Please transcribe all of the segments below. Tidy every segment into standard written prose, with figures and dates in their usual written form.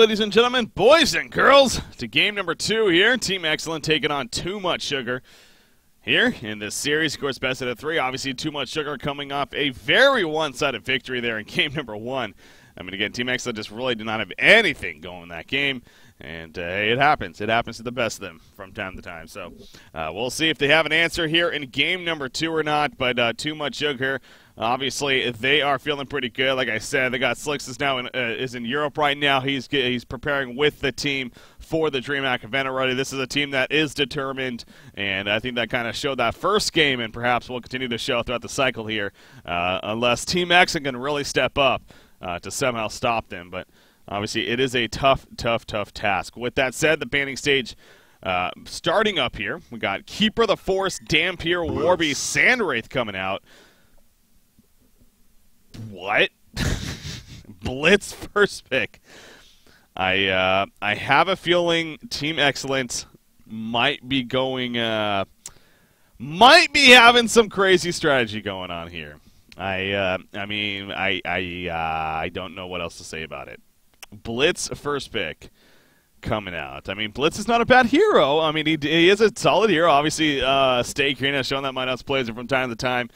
ladies and gentlemen, boys and girls, to game number 2 here. Team Excellent taking on Too Much Sugar here in this series. Of course, best out of 3. Obviously, Too Much Sugar coming off a very one-sided victory there in game number 1. I mean, again, Team Excellent just really did not have anything going in that game. And hey, it happens. It happens to the best of them from time to time. So we'll see if they have an answer here in game number 2 or not. But Too Much Sugar, obviously, they are feeling pretty good. Like I said, they got Slicks is in Europe right now. He's preparing with the team for the DreamHack event already. This is a team that is determined, and I think that kind of showed that first game, and perhaps will continue to show throughout the cycle here, unless Team X can really step up to somehow stop them. But obviously, it is a tough task. With that said, the banning stage starting up here. We got Keeper of the Forest, Dampier, Warby, Sandwraith coming out. What? Blitz first pick. I have a feeling Team Excellent might be going, might be having some crazy strategy going on here. I don't know what else to say about it. Blitz first pick coming out. I mean, Blitz is not a bad hero. I mean, he is a solid hero. Obviously, Stay Green has shown that Minus plays it from time to time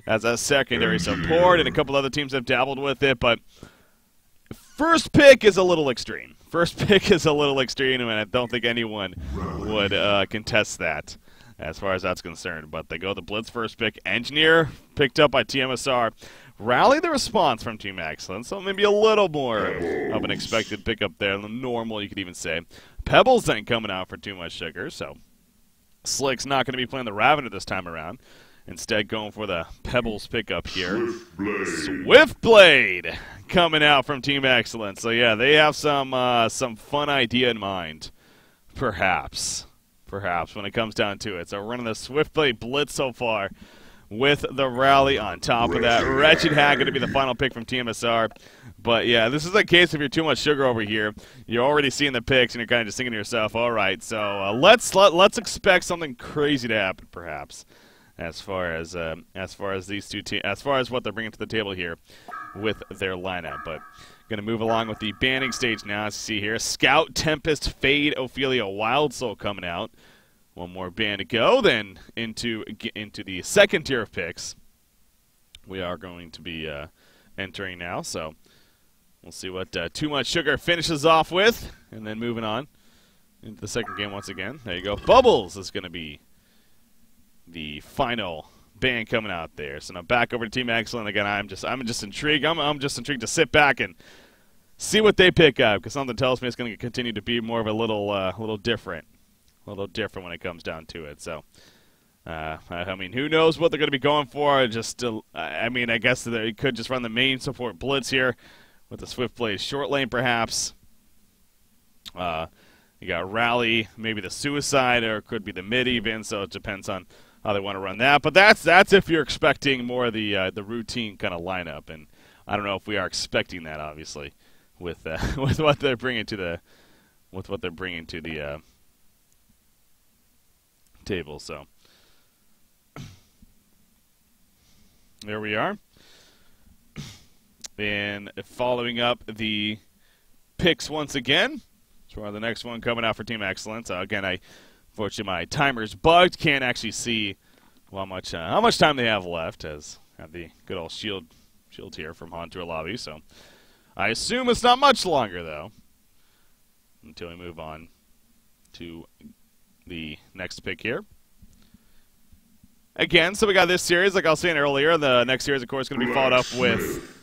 as a secondary support, and a couple other teams have dabbled with it, but first pick is a little extreme. First pick is a little extreme, and I don't think anyone would contest that as far as that's concerned. But they go the Blitz first pick. Engineer picked up by tmsR. Rally the response from Team Excellent, so maybe a little more of an expected pickup there than normal, you could even say. Pebbles then coming out for Too Much Sugar, so Slick's not going to be playing the Ravener this time around. Instead, going for the Pebbles pickup here. Swiftblade coming out from Team Excellent. So yeah, they have some fun idea in mind, perhaps when it comes down to it. So we're running the Swiftblade Blitz so far, with the rally on top of that. Wretched Hack going to be the final pick from tmsR. But yeah, this is a case if you're Too Much Sugar over here. You're already seeing the picks, and you're kind of just thinking to yourself, all right, so let's expect something crazy to happen, perhaps, as far as these two teams, as far as what they're bringing to the table here with their lineup. But going to move along with the banning stage now, as you see here. Scout, Tempest, Fade, Ophelia, Wild Soul coming out. One more ban to go, then into the second tier of picks we are going to be entering now. So we'll see what Too Much Sugar finishes off with, and then moving on into the second game once again. There you go. Bubbles is going to be the final ban coming out there. So now back over to Team Excellent again. I'm just intrigued. I'm just intrigued to sit back and see what they pick up, because something tells me it's going to continue to be more of a little different. A little different when it comes down to it. So, I mean, who knows what they're going to be going for? I mean, I guess they could just run the main support Blitz here with the Swiftblade short lane, perhaps. You got Rally, maybe the Suicide, or it could be the mid even. So it depends on how they want to run that. But that's if you're expecting more of the routine kind of lineup, and I don't know if we are expecting that, obviously, with what they're bringing to the table. So there we are. And following up the picks once again. So the next one coming out for Team Excellent. So again, unfortunately my timer's bugged. Can't actually see how much time they have left, as I have the good old shield here from HoN Tour Lobby. So I assume it's not much longer though, until we move on to the next pick here. Again, so we got this series, like I was saying earlier. The next series, of course, is going to be followed up with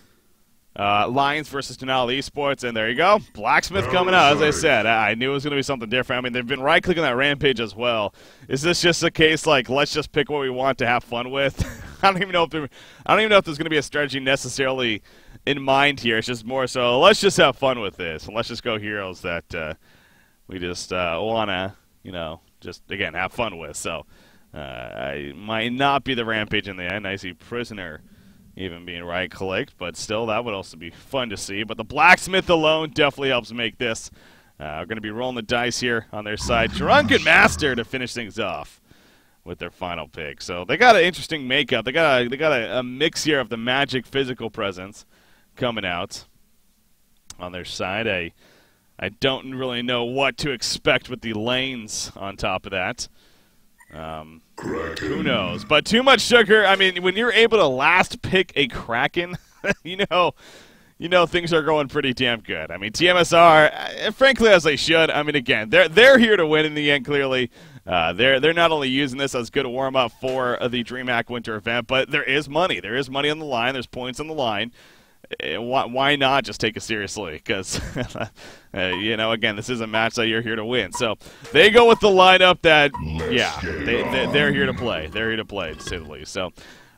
Lions versus Denali Esports, and there you go. Blacksmith coming out, as I said. I knew it was going to be something different. I mean, they've been right-clicking that Rampage as well. Is this just a case like, let's just pick what we want to have fun with? I don't even know if there's going to be a strategy necessarily in mind here. It's just more so, let's just have fun with this, and let's just go heroes that we just want to, just, again, have fun with. So I might not be the Rampage in the end. I see Prisoner even being right-clicked, but still, that would also be fun to see. But the Blacksmith alone definitely helps make this. We're going to be rolling the dice here on their side. Drunken Master to finish things off with their final pick. So they got an interesting makeup. They got a mix here of the Magic physical presence coming out on their side. I don't really know what to expect with the lanes on top of that. Who knows? But too much sugar. I mean, when you're able to last pick a Kraken, you know things are going pretty damn good. I mean, tmsR, frankly, as they should. I mean, again, they're here to win in the end. Clearly, they're not only using this as good a warm up for the DreamHack Winter event, but there is money. There is money on the line. There's points on the line. Why not just take it seriously? Because, again, this is a match that you're here to win. So they go with the lineup that, yeah, they're here to play. They're here to play, to say the least. So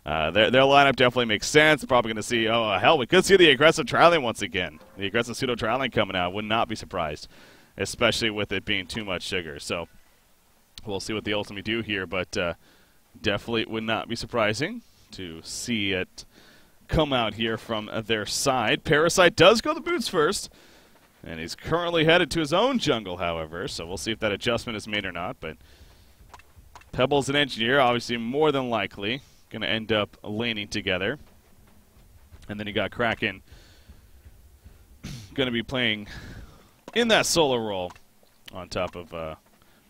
their lineup definitely makes sense. Probably going to see, oh, hell, we could see the aggressive trialing once again. The aggressive pseudo trialing coming out. Would not be surprised, especially with it being too much sugar. So we'll see what they ultimately do here, but definitely would not be surprising to see it come out here from their side. Parasite does go the boots first, and he's currently headed to his own jungle, however, so we'll see if that adjustment is made or not. But Pebbles and Engineer, obviously more than likely, going to end up laning together. And then you got Kraken going to be playing in that solo role on top of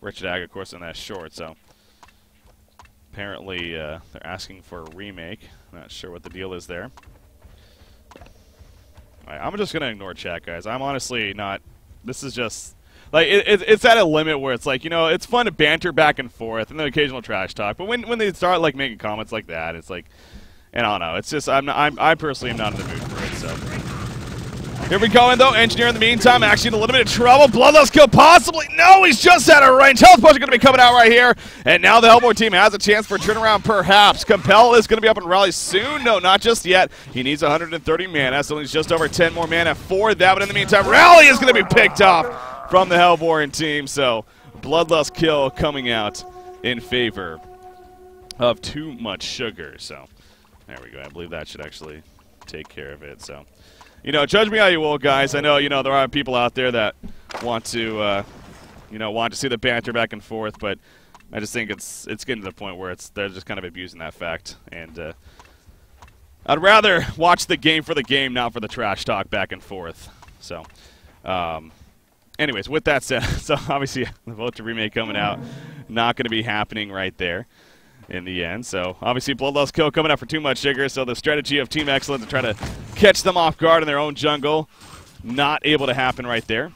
Richard Ag, of course, in that short. So apparently they're asking for a remake. Not sure what the deal is there. Alright, I'm just going to ignore chat, guys. I'm honestly not... This is just... Like, it's at a limit where it's like, it's fun to banter back and forth and the occasional trash talk. But when they start, like, making comments like that, it's like... And I don't know. It's just... I personally am not in the mood for it, so... Here we go in, though. Engineer in the meantime, actually in a little bit of trouble. Bloodlust kill possibly. No, he's just out of range. Health potion going to be coming out right here. And now the Hellboy team has a chance for a turnaround, perhaps. Compel is going to be up and rally soon. No, not just yet. He needs 130 mana, so he's just over 10 more mana for that. But in the meantime, Rally is going to be picked off from the Hellboy team. So Bloodlust kill coming out in favor of too much sugar. So there we go. I believe that should actually take care of it. So... judge me how you will, guys. I know, there are people out there that want to, want to see the banter back and forth, but I just think it's getting to the point where they're just kind of abusing that fact. And I'd rather watch the game for the game, not for the trash talk back and forth. So, anyways, with that said, so obviously the vote to remake coming out, not going to be happening right there in the end. So obviously Bloodlust kill coming out for too much sugar, so the strategy of Team Excellent to try to catch them off guard in their own jungle, not able to happen right there.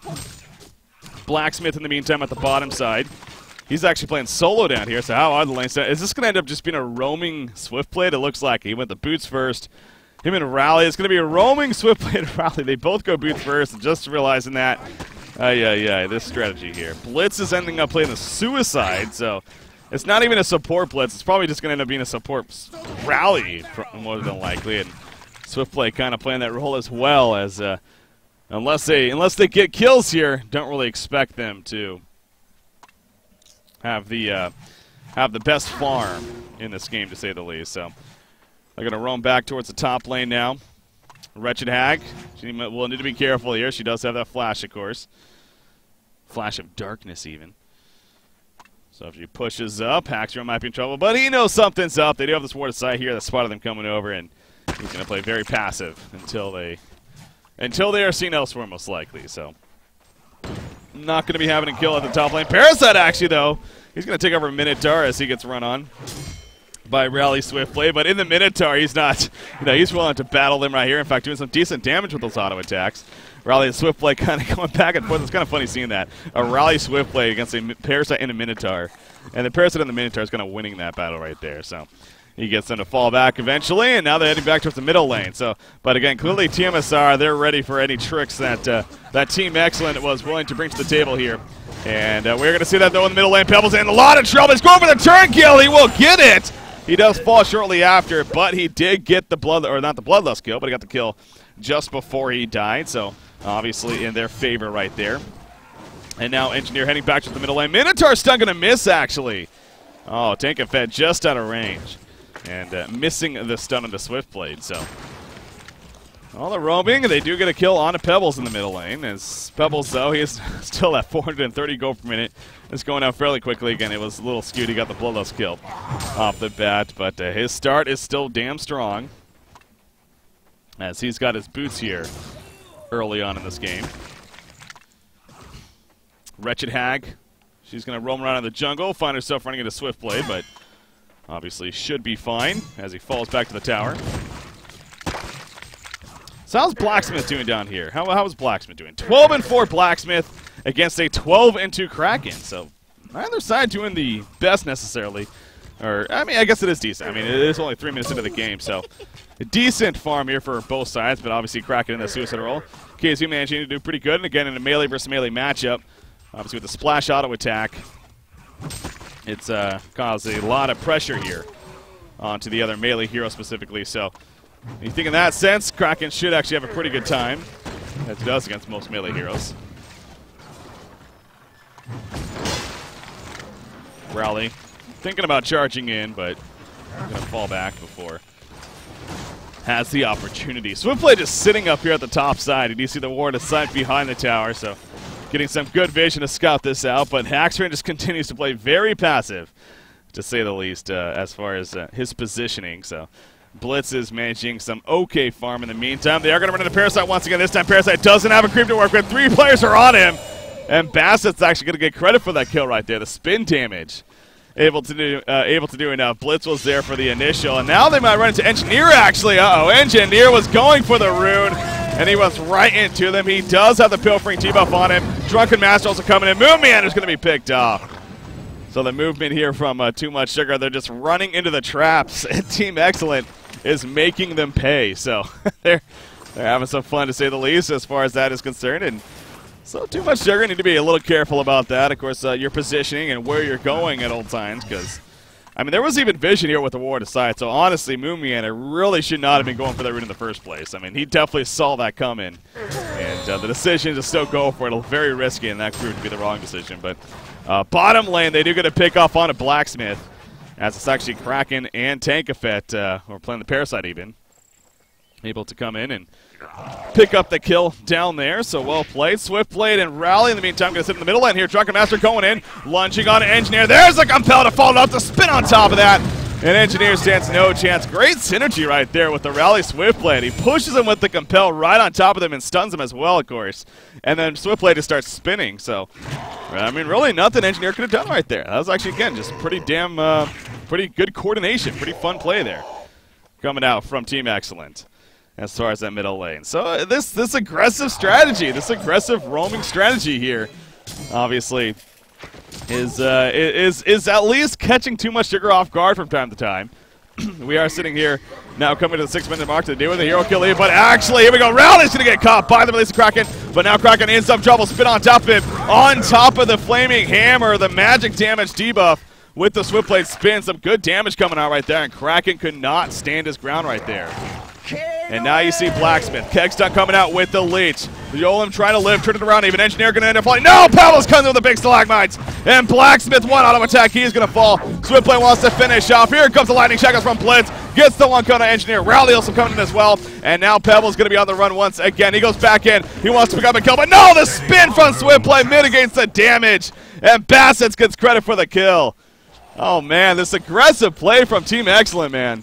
Blacksmith in the meantime at the bottom side. He's actually playing solo down here, so how are the lanes? Is this going to end up just being a roaming Swift Blade? It looks like he went the boots first. Him and Rally, it's going to be a roaming Swift Blade and Rally. They both go boots first, and just realizing that, this strategy here. Blitz is ending up playing the Suicide, so it's not even a support Blitz. It's probably just going to end up being a support Rally, more than likely. And Swiftplay kind of playing that role as well, as unless they get kills here, don't really expect them to have the best farm in this game, to say the least. So they're going to roam back towards the top lane now. Wretched Hag, she will need to be careful here. She does have that flash, of course. Flash of darkness, even. So if she pushes up, Haxor might be in trouble, but he knows something's up. They do have the Sword of Sight here. That spotted them coming over, and he's going to play very passive until they are seen elsewhere, most likely. So not going to be having a kill at the top lane. Parasite, actually, though, he's going to take over Minotaur as he gets run on by Rally Swiftplay. But in the Minotaur, he's not, he's willing to battle them right here. In fact, doing some decent damage with those auto attacks. Rally and Swiftplay kind of going back and forth. It's kind of funny seeing that. A Rally Swiftplay against a Parasite and a Minotaur. And the Parasite and the Minotaur is kind of winning that battle right there. So he gets them to fall back eventually, and now they're heading back towards the middle lane. So, but again, clearly tmsR, they're ready for any tricks that that Team Excellent was willing to bring to the table here. And we're going to see that, though, in the middle lane. Pebbles in a lot of trouble. He's going for the turn kill. He will get it. He does fall shortly after, but he did get the not the Bloodlust kill, but he got the kill just before he died. So obviously in their favor right there. And now Engineer heading back to the middle lane. Minotaur's still going to miss, actually. Oh, Tank and Fed just out of range. And missing the stun on the Swiftblade. So all the roaming, they do get a kill on Pebbles in the middle lane. As Pebbles, though, he is still at 430 gold per minute. It's going out fairly quickly. Again, it was a little skewed. He got the Bloodlust kill off the bat. But his start is still damn strong, as he's got his boots here early on in this game. Wretched Hag. She's going to roam around in the jungle, find herself running into Swiftblade, but obviously should be fine as he falls back to the tower. So how's Blacksmith doing down here? How is Blacksmith doing? 12-4 Blacksmith against a 12-2 Kraken. So neither side doing the best necessarily. Or, I mean, I guess it is decent. I mean, it is only 3 minutes into the game, so a decent farm here for both sides, but obviously Kraken in the suicide role. KSU managing to do pretty good, and again, in a melee versus melee matchup, obviously with the splash auto attack, it's caused a lot of pressure here onto the other melee hero specifically. So you think in that sense, Kraken should actually have a pretty good time, as it does against most melee heroes. Rally. Thinking about charging in, but I'm going to fall back before has the opportunity. Swiftblade just sitting up here at the top side, and you see the ward of sight behind the tower, so getting some good vision to scout this out, but Haxran just continues to play very passive, to say the least, as far as his positioning. So Blitz is managing some okay farm in the meantime. They are going to run into Parasite once again. This time Parasite doesn't have a creep to work with. 3 players are on him, and Bassett's actually going to get credit for that kill right there. The spin damage. Able to do enough. Blitz was there for the initial, and now they might run into Engineer, actually. Uh-oh, Engineer was going for the rune, and he was right into them. He does have the Pilfering T-buff on him. Drunken Master also coming in. Moonman is going to be picked off. So the movement here from Too Much Sugar, they're just running into the traps, and Team Excellent is making them pay. So they're having some fun, to say the least, as far as that is concerned. And so Too Much Sugar, need to be a little careful about that. Of course, your positioning and where you're going at all times, because, I mean, there was even vision here with the ward aside. So honestly, Moonmiana really should not have been going for that rune in the first place. I mean, he definitely saw that coming, and the decision to still go for it, very risky, and that proved to be the wrong decision. But bottom lane, they do get a pick off on a Blacksmith, as it's actually Kraken and Tankafet, or playing the Parasite even, able to come in and pick up the kill down there, so well played. Swiftblade and Rally in the meantime going to sit in the middle lane here. Drunken Master going in, lunging on Engineer. There's a compel to follow up, to spin on top of that, and Engineer stands no chance. Great synergy right there with the Rally Swiftblade. He pushes him with the compel right on top of them and stuns him as well, of course. And then Swiftblade just starts spinning, so I mean, really nothing Engineer could have done right there. That was actually, again, just pretty good coordination, pretty fun play there coming out from Team Excellent as far as that middle lane. So this aggressive strategy, this aggressive roaming strategy here, obviously, is at least catching Too Much Sugar off guard from time to time. We are sitting here now coming to the 6-minute mark to deal with the hero kill lead, but actually, here we go. Rowley's going to get caught by the release of Kraken, but now Kraken in some trouble. Spin on top of him, on top of the Flaming Hammer, the magic damage debuff with the Swiftblade spin. Some good damage coming out right there, and Kraken could not stand his ground right there. And now you see Blacksmith. Kegstuck coming out with the leech. Yolim trying to live, turn it around. Even Engineer going to end up falling. No! Pablo's coming with the big stalagmites. And Blacksmith, one auto attack. He is going to fall. Swiftblade wants to finish off. Here comes the lightning shackles from Blitz. Gets the one count on Engineer. Rally also coming in as well. And now Pebble's going to be on the run once again. He goes back in. He wants to pick up a kill. But no! The spin from Swiftblade mitigates the damage. And Bassett gets credit for the kill. Oh, man. This aggressive play from Team Excellent, man.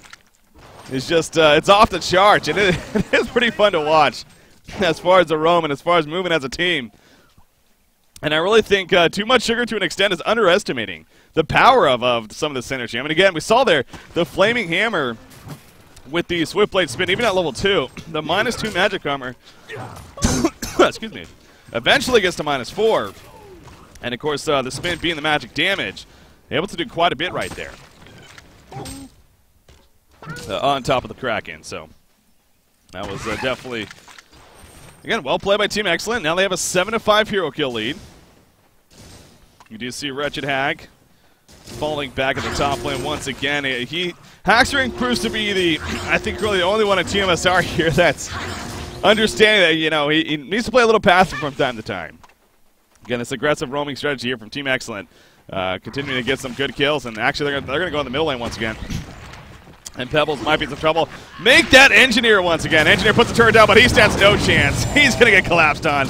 It's just, it's off the charts, and it is pretty fun to watch as far as the roam and as far as moving as a team. And I really think Too Much Sugar, to an extent, is underestimating the power of some of the synergy. I mean, again, we saw there the Flaming Hammer with the Swiftblade spin, even at level 2, the -2 magic armor, excuse me, eventually gets to -4. And, of course, the spin being the magic damage, able to do quite a bit right there. On top of the Kraken, so that was definitely, again, well played by Team Excellent. Now they have a 7-5 hero kill lead. You do see Wretched Hag falling back at the top lane once again. Haxring proves to be the, I think, really the only one in tmsR here that's understanding that, you know, he needs to play a little passive from time to time. Again, this aggressive roaming strategy here from Team Excellent, continuing to get some good kills, and actually they're going to go in the middle lane once again. And Pebbles might be in some trouble. Make that Engineer once again. Engineer puts the turret down, but he stands no chance. He's going to get collapsed on.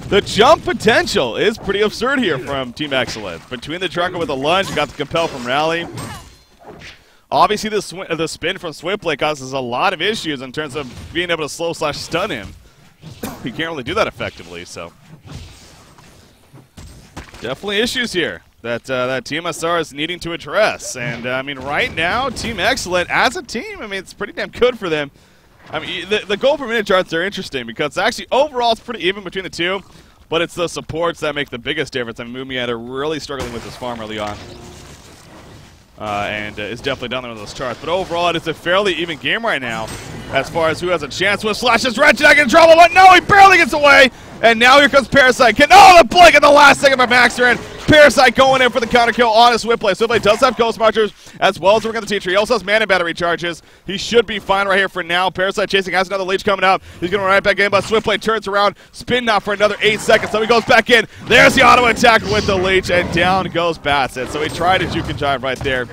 The jump potential is pretty absurd here from Team Excellent. Between the trucker with a lunge, got the compel from Rally. Obviously, the spin from Swiftblade causes a lot of issues in terms of being able to slow/stun him. He can't really do that effectively, so. Definitely issues here that tmsR is needing to address. And, I mean, right now, Team Excellent, as a team, I mean, it's pretty damn good for them. I mean, the goal per minute charts are interesting because actually, overall, it's pretty even between the two. But it's the supports that make the biggest difference. I mean, Mumiata really struggling with this farm early on. And is definitely down there on those charts. But overall, it is a fairly even game right now as far as who has a chance with slashes. Wretched in trouble, but no, he barely gets away. And now here comes Parasite. The blink at the last second by Maxter. Parasite going in for the counter kill on his Swiftblade. Swiftblade does have Ghost Marchers as well as we're going to teach her. He also has mana battery charges. He should be fine right here for now. Parasite chasing, has another leech coming up. He's going to run right back in, but Swiftblade turns around, spin now for another 8 seconds. So he goes back in. There's the auto attack with the leech, and down goes Bassett. So he tried a juke and jive right there.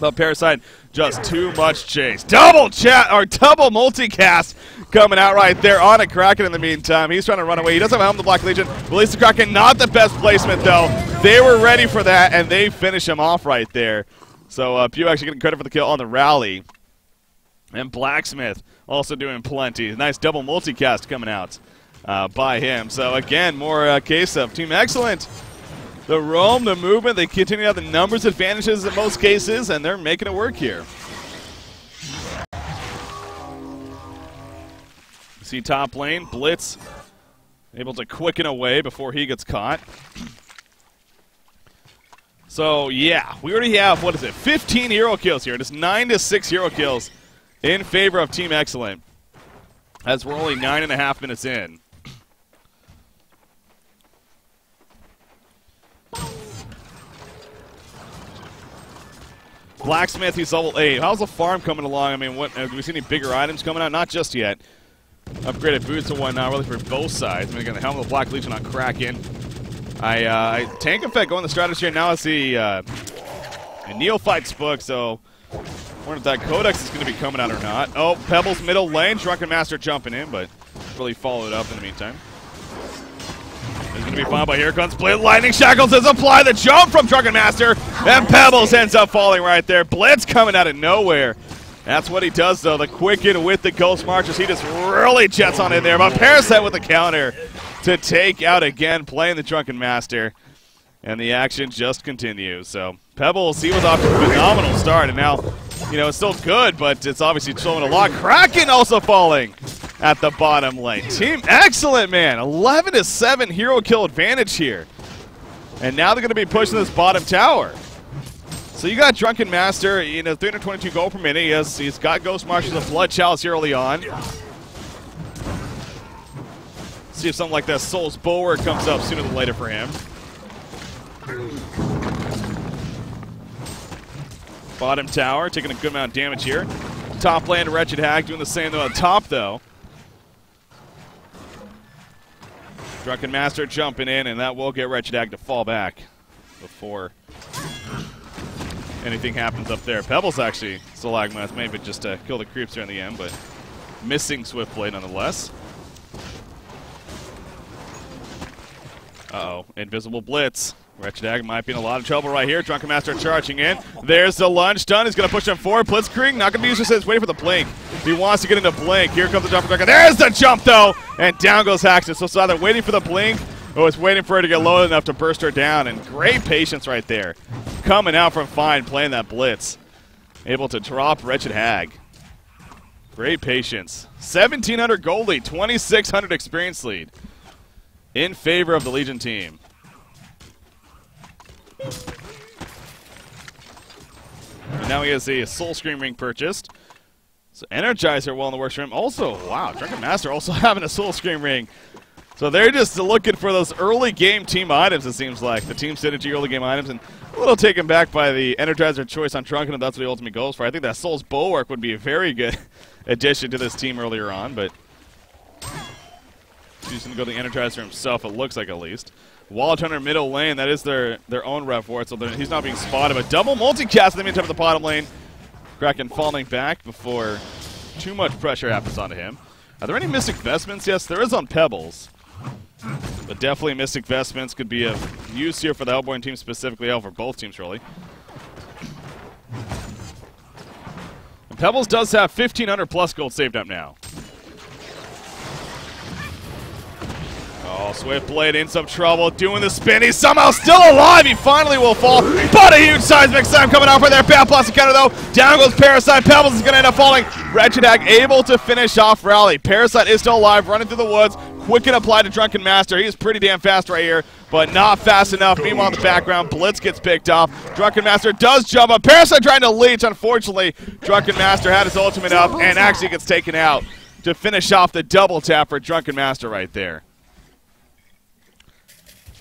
But Parasite, just too much chase. Double multicast coming out right there on a Kraken in the meantime. He's trying to run away. He doesn't have a helm to block Legion. Release the Kraken, not the best placement though. They were ready for that, and they finish him off right there. So Pew actually getting credit for the kill on the rally. And Blacksmith also doing plenty. Nice double multicast coming out by him. So again, more case of Team Excellent. The roam, the movement, they continue to have the numbers advantages in most cases, and they're making it work here. See top lane, Blitz able to quicken away before he gets caught. So yeah, we already have, 15 hero kills here. It is 9-6 hero kills in favor of Team Excellent, as we're only 9.5 minutes in. Blacksmith, he's level 8. How's the farm coming along? I mean, have we seen any bigger items coming out? Not just yet. Upgraded boots and whatnot, really for both sides. I mean, again, the Helm of the Black Legion on Kraken. Tank Effect going the strategy here. Now I see a Neophyte's book, so I wonder if that Codex is going to be coming out or not. Oh, Pebbles middle lane. Drunken Master jumping in, but really followed up in the meantime. He's going to be fine, but here comes Blitz. Lightning Shackles is apply the jump from Drunken Master, and Pebbles ends up falling right there. Blitz coming out of nowhere. That's what he does, though. The quicken with the Ghost Marchers. He just really jets on in there, but Parasite with the counter to take out again, playing the Drunken Master. And the action just continues. So Pebbles, he was off to a phenomenal start, and now, it's still good, but it's obviously showing a lot. Kraken also falling at the bottom lane. Team Excellent, man. 11-7 hero kill advantage here. And now they're going to be pushing this bottom tower. So you got Drunken Master, 322 gold per minute. He's got Ghost Marchers and Blood Chalice here early on. See if something like that Soul's Bulwark comes up sooner than later for him. Bottom tower taking a good amount of damage here. Top lane, Wretched Hag doing the same though on top though. Drunken Master jumping in, and that will get Wretched Hag to fall back before anything happens up there. Pebbles actually Stalagmite, maybe just to kill the creeps there in the end, but missing Swiftblade nonetheless. Uh-oh, Invisible Blitz. Wretched Hag might be in a lot of trouble right here. Drunken Master charging in. There's the lunge stun. He's going to push him forward. Blitzkrieg not going to be used. He's waiting for the blink. He wants to get into blink. Here comes the jump for Drunken. There's the jump, though. And down goes Haxton. So it's either waiting for the blink or it's waiting for her to get low enough to burst her down. And great patience right there. Coming out from Fine, playing that blitz. Able to drop Wretched Hag. Great patience. 1,700 gold lead. 2,600 experience lead. In favor of the Legion team. And now he has a Soul Scream ring purchased. So Energizer well in the works for him. Also, wow, Drunken Master also having a Soul Scream ring. So they're just looking for those early game team items, it seems like. The team synergy early game items. And a little taken back by the Energizer choice on Drunken, and that's what he ultimately goes for. I think that Soul's Bulwark would be a very good addition to this team earlier on, but he's going to go the Energizer himself, it looks like at least. Wallet Hunter middle lane, that is their own ref for it, so he's not being spotted. But double multicast in the meantime at the bottom lane. Kraken falling back before too much pressure happens onto him. Are there any Mystic Vestments? Yes, there is on Pebbles. But definitely Mystic Vestments could be of use here for the Hellborn team specifically, for both teams really. And Pebbles does have 1,500 plus gold saved up now. Oh, Swiftblade in some trouble, doing the spin. He's somehow still alive. He finally will fall, but a huge seismic slam coming out for their bad plastic counter though. Down goes Parasite. Pebbles is going to end up falling. Wretched Hag able to finish off Rally. Parasite is still alive, running through the woods. Quick and applied to Drunken Master. He is pretty damn fast right here, but not fast enough. Meanwhile, in the background, Blitz gets picked off. Drunken Master does jump up. Parasite trying to leech. Unfortunately, Drunken Master had his ultimate up and actually gets taken out to finish off the double tap for Drunken Master right there.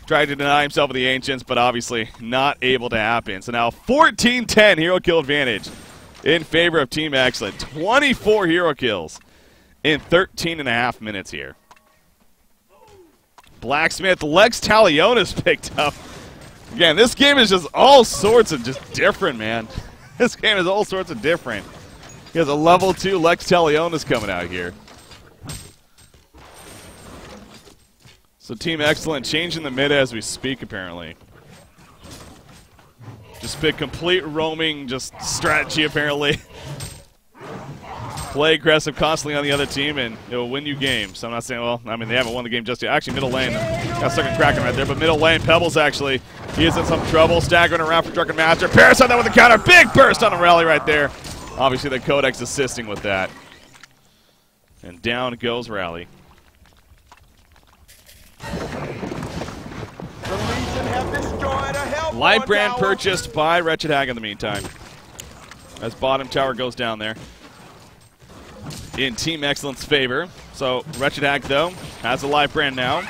Tried to deny himself of the Ancients, but obviously not able to happen. So now 14-10 hero kill advantage in favor of Team Excellent. 24 hero kills in 13.5 minutes here. Blacksmith, Lex Talionis picked up. Again, this game is just all sorts of just different, man. This game is all sorts of different. He has a level 2 Lex Talionis coming out here. So Team Excellent changing the mid as we speak, apparently. Just pick complete roaming, just strategy, apparently. Play aggressive constantly on the other team, and it will win you games. So I'm not saying, well, I mean, they haven't won the game just yet. Actually, middle lane, got stuck in Kraken right there, but middle lane, Pebbles actually, he is in some trouble, staggering around for Drunken Master. Parasite that with the counter, big burst on a rally right there. Obviously, the Codex assisting with that. And down goes Rally. Light brand purchased by Wretched Hag in the meantime. As bottom tower goes down there. In Team Excellent's favor. So Wretched Hag, though, has a live brand now.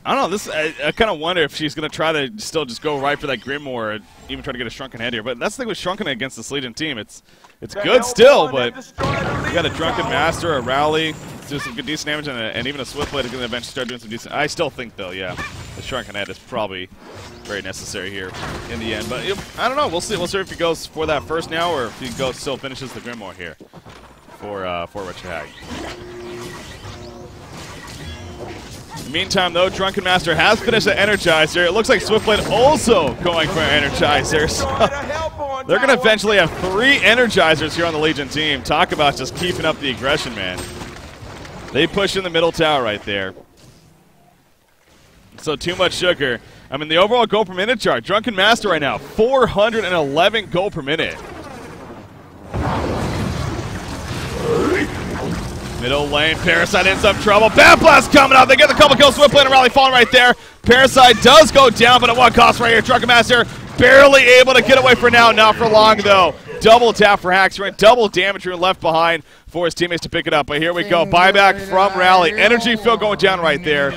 I don't know. This I kind of wonder if she's going to try to still just go right for that Grimoire, or even try to get a Shrunken Head here. But that's the thing with Shrunken against this Legion team. It's good still, but you got a Drunken Master, a Rally, do some good decent damage, and even a Swiftblade is going to eventually start doing some decent. I still think, though, yeah, the Shrunken Head is probably very necessary here in the end. But I don't know. We'll see. We'll see if he goes for that first now, or if he still finishes the Grimoire here for Wretched Hag. In the meantime, though, Drunken Master has finished the Energizer. It looks like Swiftblade also going for an Energizer. So they're going to eventually have 3 Energizers here on the Legion team. Talk about just keeping up the aggression, man. They push in the middle tower right there. So too much sugar. I mean, the overall gold per minute chart. Drunken Master right now, 411 gold per minute. Middle lane, Parasite in some trouble. Bad Blast coming out. They get the couple kills. Swiftblade and Rally falling right there. Parasite does go down, but at what cost right here? Drunken Master barely able to get away for now. Not for long, though. Double tap for Haxorant. Double damage room left behind for his teammates to pick it up. But here we go. Buyback from Rally. Energy fill going down right there.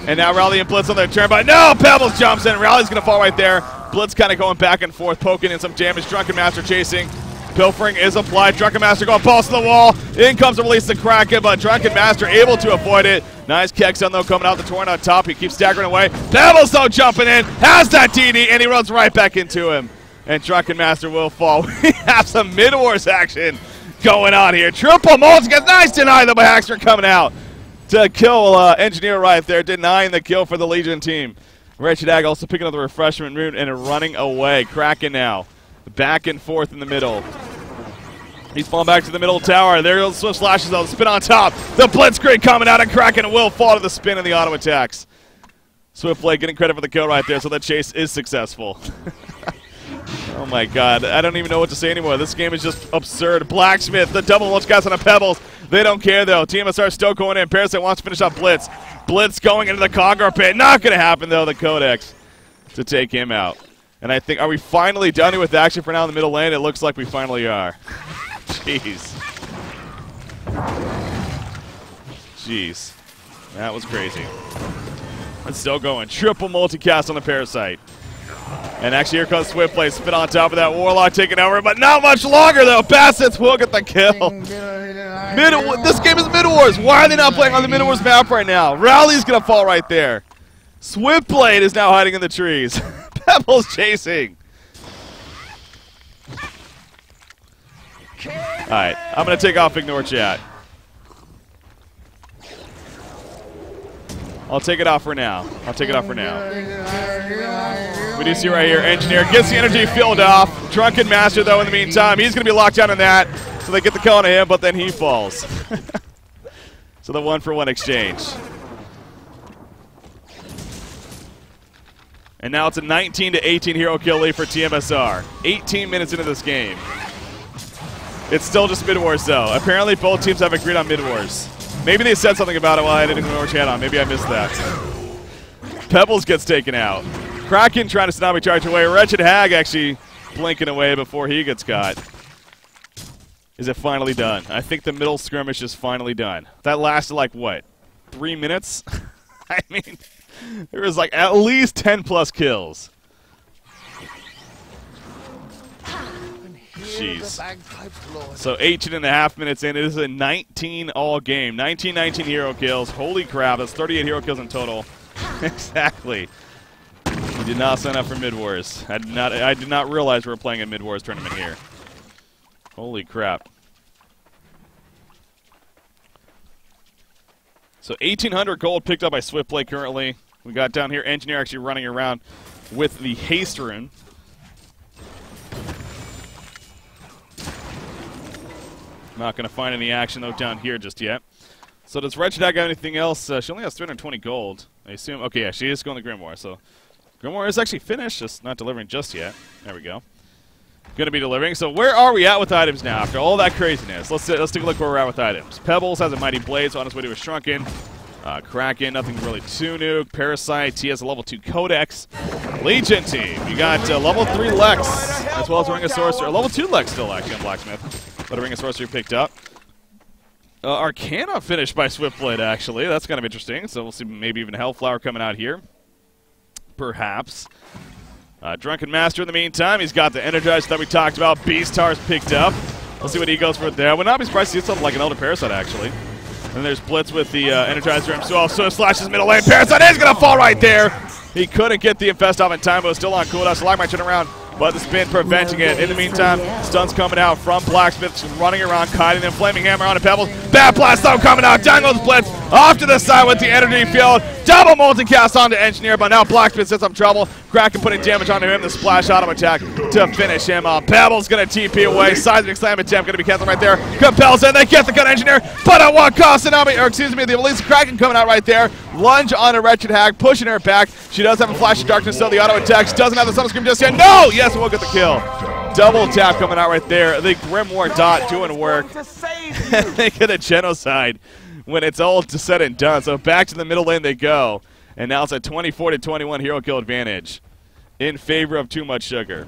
And now Rally and Blitz on their turn. But no, Pebbles jumps in. Rally's going to fall right there. Blitz kind of going back and forth, poking in some damage. Drunken Master chasing. Pilfering is applied. Drunken Master going pulse to the wall. In comes the release of Kraken, but Drunken Master able to avoid it. Nice Kexon, though, coming out the torrent on top. He keeps staggering away. Pebbles, though, jumping in. Has that DD, and he runs right back into him. And Drunken Master will fall. We have some mid-wars action going on here. Triple multi-gets nice deny, though, by Haxter coming out to kill Engineer right there, denying the kill for the Legion team. Wretched Hag also picking up the refreshment rune and running away. Kraken now. Back and forth in the middle. He's falling back to the middle tower. There goes Swift Slashes, though. Spin on top. The Blitzkrieg coming out, and Kraken will fall to the spin and the auto attacks. Swiftblade getting credit for the kill right there, so that chase is successful. Oh my god. I don't even know what to say anymore. This game is just absurd. Blacksmith, the double launch guys on the Pebbles. They don't care, though. tmsR still going in. Parasite wants to finish off Blitz. Blitz going into the Congar pit. Not going to happen, though. The Codex to take him out. And I think, are we finally done with action for now in the middle lane? It looks like we finally are. Jeez. Jeez. That was crazy. It's still going. Triple multicast on the Parasite. And actually here comes Swiftblade. Spin on top of that Warlock taking over, but not much longer though. Bassets will get the kill. This game is Mid-Wars. Why are they not playing on the Mid-Wars map right now? Rally's going to fall right there. Swiftblade is now hiding in the trees. Pebbles chasing. Alright, I'm going to take off Ignore Chat. I'll take it off for now. I'll take it off for now. We do see right here, Engineer gets the energy filled off. Drunken Master, though, in the meantime, he's going to be locked down in that. So they get the kill on him, but then he falls. So the 1-for-1 exchange. And now it's a 19-18 hero kill lead for tmsR. 18 minutes into this game. It's still just mid-wars, though. Apparently, both teams have agreed on mid-wars. Maybe they said something about it while I didn't know which had on. Maybe I missed that. Pebbles gets taken out. Kraken trying to tsunami charge away. Wretched Hag actually blinking away before he gets caught. Is it finally done? I think the middle skirmish is finally done. That lasted like, what, 3 minutes? I mean, there was like at least 10+ kills. Jeez. So 18.5 minutes in. It is a 19 all game. 19 hero kills. Holy crap, that's 38 hero kills in total. Exactly. We did not sign up for mid-wars. I did not realize we were playing a mid-wars tournament here. Holy crap. So 1,800 gold picked up by Swiftblade currently. We got down here Engineer actually running around with the haste rune. Not going to find any action, though, down here just yet. So does Wretched Hag have anything else? She only has 320 gold, I assume. Okay, yeah, she is going to Grimoire. So Grimoire is actually finished, just not delivering just yet. There we go. Going to be delivering. So where are we at with items now after all that craziness? Let's take a look where we're at with items. Pebbles has a Mighty Blade, so on his way to a Shrunken. Kraken, nothing really too new. Parasite, he has a level 2 Codex. Legion team, you got level 3 Lex, as well as a Ring of Sorcerer. Level 2 Lex still actually on Blacksmith, but a Ring of Sorcerer picked up. Arcana finished by Swiftblade, actually. That's kind of interesting. So we'll see maybe even Hellflower coming out here. Perhaps. Drunken Master in the meantime. He's got the Energizer that we talked about. Beastar's picked up. We'll see what he goes for there. I would not be surprised to see something like an Elder Parasite, actually. And there's Blitz with the Energizer himself. So slashes middle lane. Parasite is going to fall right there. He couldn't get the Infest off in time, but was still on cooldown. So might turn around. But the spin preventing it. In the meantime, stuns coming out from Blacksmith, running around, kiting them, Flaming Hammer on a Pebbles. Bad Blast though coming out. Down goes Blitz off to the side with the energy field. Double multicast onto Engineer, but now Blacksmith sets up trouble. Kraken putting damage onto him. The splash auto attack to finish him off. Pebbles going to TP away. Seismic Slam attempt going to be canceled right there. Compels in. They get the gun Engineer, but at what cost? The Elisa Kraken coming out right there. Lunge on a Wretched Hag, pushing her back. She does have a Flash of Darkness, so the auto attacks doesn't have the Sunscream just yet. No! Yes, we'll get the kill. Double tap coming out right there. The Grimoire dot doing work. They get a genocide when it's all said and done. So back to the middle lane they go. And now it's a 24-21 hero kill advantage in favor of Too Much Sugar.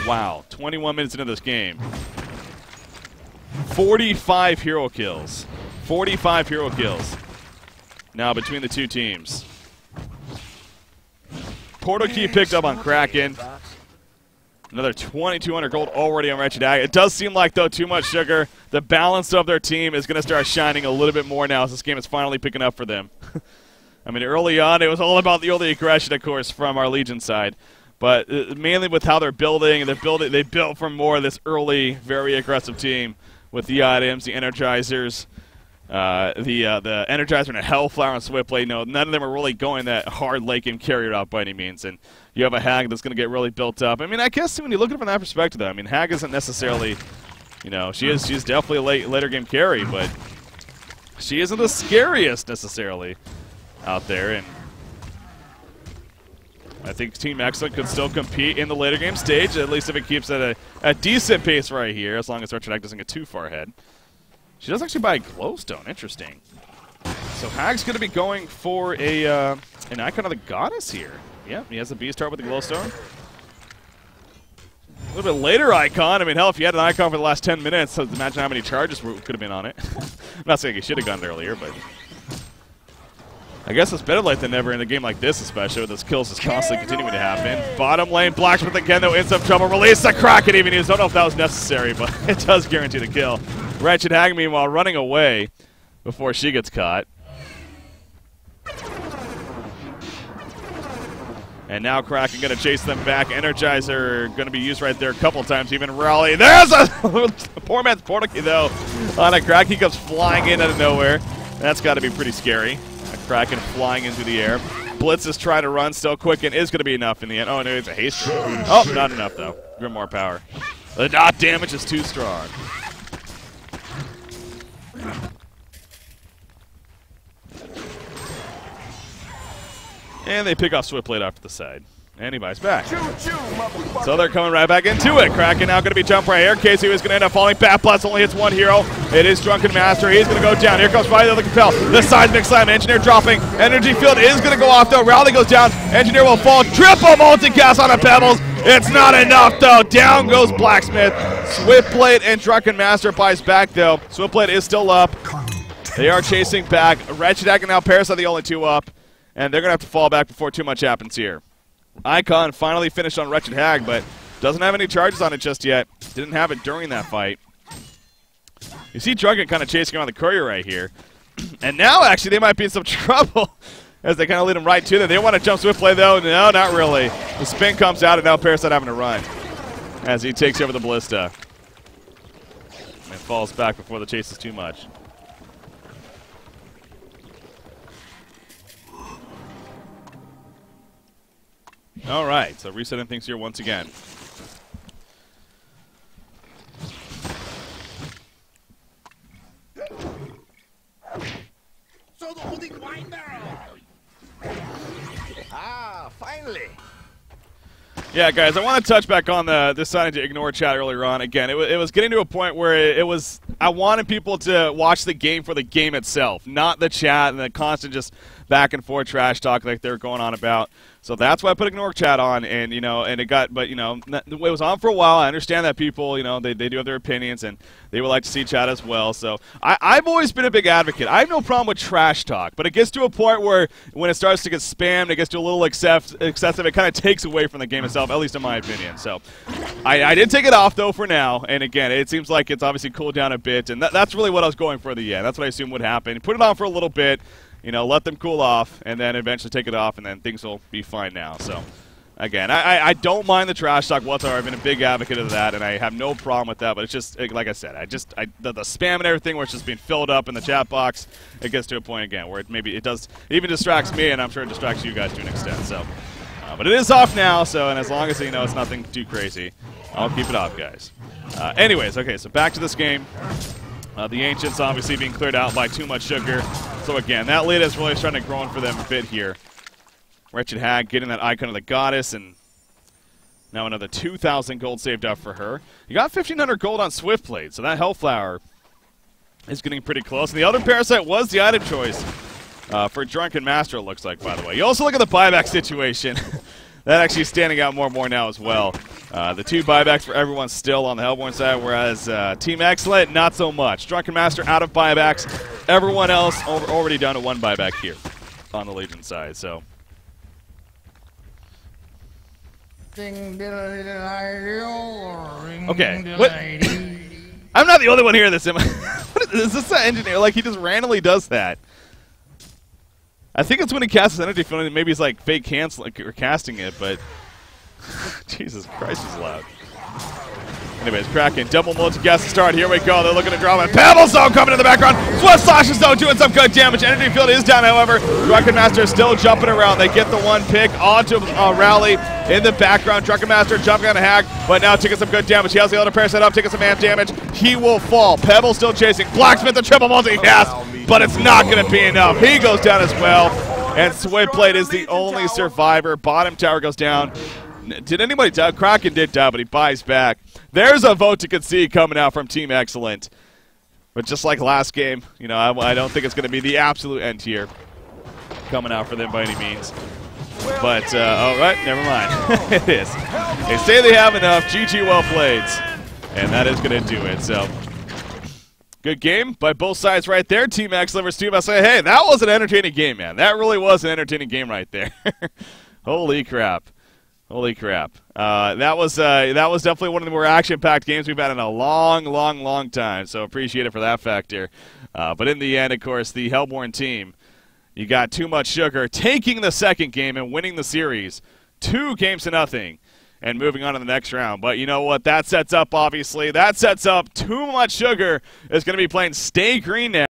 Wow, 21 minutes into this game. 45 hero kills. 45 hero kills. Now between the two teams. Portal Key picked up on Kraken. Another 2,200 gold already on Wretched Hag. It does seem like, though, Too Much Sugar, the balance of their team is going to start shining a little bit more now as this game is finally picking up for them. I mean, early on, it was all about the early aggression, of course, from our Legion side. But mainly with how they're building, they built from more of this early, very aggressive team with the items, the Energizers, the Energizer and a Hellflower and Swiftblade. No, none of them are really going that hard late game carrier out by any means. And you have a Hag that's going to get really built up. I mean, I guess when you look at it from that perspective, though, I mean, Hag isn't necessarily, you know, she's definitely a later game carry, but she isn't the scariest necessarily out there. And I think Team xCet could still compete in the later game stage, at least if it keeps at a decent pace right here, as long as Wretched Hag doesn't get too far ahead. She does actually buy a Glowstone. Interesting. So Hag's going to be going for an Icon of the Goddess here. Yeah, he has a Beastar with the Glowstone. A little bit later Icon. I mean, hell, if you had an Icon for the last 10 minutes, imagine how many charges could have been on it. I'm not saying he should have gotten it earlier, but I guess it's better late than never in a game like this, especially with those kills just constantly continuing to happen. Bottom lane, Blacksmith again, though, in some trouble. Release the Kraken even used. Don't know if that was necessary, but it does guarantee the kill. Wretched Hag, meanwhile, running away before she gets caught. And now Kraken going to chase them back. Energizer going to be used right there a couple times. Even Raleigh. There's a poor man's Portal Key, though, on a Kraken. He comes flying in out of nowhere. That's got to be pretty scary. A Kraken flying into the air. Blitz is trying to run. Still Quicken is going to be enough in the end. Oh, no, it's a haste. Oh, not enough, though. Grimoire power. The dot damage is too strong. And they pick off Swiftblade off to the side. And he buys back. So they're coming right back into it. Kraken now going to be jumped right here. Casey is going to end up falling. Bat Blast only hits one hero. It is Drunken Master. He's going to go down. Here comes Friday the Compel. The seismic slam. Engineer dropping. Energy field is going to go off though. Rally goes down. Engineer will fall. Triple multicast on the Pebbles. It's not enough though. Down goes Blacksmith. Swiftblade and Drunken Master buys back though. Swiftblade is still up. They are chasing back. Wretched Hag and now Paris are the only two up. And they're going to have to fall back before too much happens here. Icon finally finished on Wretched Hag, but doesn't have any charges on it just yet. Didn't have it during that fight. You see Drunken kind of chasing around the courier right here. And now, actually, they might be in some trouble as they kind of lead him right to them. They want to jump Swiftblade, though. No, not really. The spin comes out, and now Parasite having to run as he takes over the Ballista. And falls back before the chase is too much. All right, so resetting things here once again. So the holding wine barrel. Ah, finally. Yeah, guys, I want to touch back on the deciding to ignore chat earlier on. Again, it was getting to a point where it was I wanted people to watch the game for the game itself, not the chat and the constant just back and forth trash talk like they're going on about. So that's why I put ignore chat on, and and it got, but it was on for a while. I understand that people, they do have their opinions, and they would like to see chat as well. So I've always been a big advocate. I have no problem with trash talk, but it gets to a point where when it starts to get spammed, it gets to a little excessive. It kind of takes away from the game itself, at least in my opinion. So I did take it off though for now, and again, it seems like it's obviously cooled down a bit, and that's really what I was going for. That's what I assumed would happen. Put it on for a little bit. Let them cool off, and then eventually take it off, and then things will be fine now. So, again, I don't mind the trash talk whatsoever. I've been a big advocate of that, and I have no problem with that. But it's just, like I said, the spam and everything where it's just being filled up in the chat box, it gets to a point again where it even distracts me, and I'm sure it distracts you guys to an extent. So, but it is off now, and as long as it's nothing too crazy, I'll keep it off, guys. Anyways, okay, so back to this game. The Ancients obviously being cleared out by too much sugar. So again, that lead is really starting to grow for them a bit here. Wretched Hag getting that icon of the goddess, and now another 2,000 gold saved up for her. You got 1,500 gold on Swiftblade, so that Hellflower is getting pretty close. And the other Parasite was the item choice for Drunken Master, it looks like, by the way. You also look at the buyback situation. That actually is standing out more and more now as well. The 2 buybacks for everyone still on the Hellborn side, whereas Team Excellent, not so much. Drunken Master out of buybacks. Everyone else already down to 1 buyback here on the Legion side. So. Okay. What? I'm not the only one hearing this. Is this an engineer? Like, he just randomly does that. I think it's when he casts his energy field, and maybe he's like fake canceling or casting it, but Jesus Christ, he's loud. Anyways, Kraken, double multi-gas to start. Here we go. They're looking to drop it. Pebble Zone coming in the background. Swift Slashes, though, doing some good damage. Energy field is down, however. Drunken Master is still jumping around. They get the 1 pick onto Rally in the background. Drunken Master jumping on a Hag, but now taking some good damage. He has the other Parasite up, taking some amp damage. He will fall. Pebble still chasing. Blacksmith, the triple multi-cast, but it's not going to be enough. He goes down as well, and Swiftblade is the only survivor. Bottom tower goes down. Did anybody die? Kraken did die, but he buys back. There's a vote to concede coming out from Team Excellent. But just like last game, I don't think it's going to be the absolute end here coming out for them by any means. But, all right, never mind. It is. They say they have enough. GG, well played. And that is going to do it. So, good game by both sides right there. Team Excellent versus Team Excellent. Hey, that was an entertaining game, man. That really was an entertaining game right there. Holy crap. Holy crap. That was definitely one of the more action-packed games we've had in a long, long, long time, so appreciate it for that factor. But in the end, of course, the Hellborn team, you got too much sugar, taking the second game and winning the series 2-0, and moving on to the next round. But you know what? That sets up, obviously, too much sugar is going to be playing Stay Green now.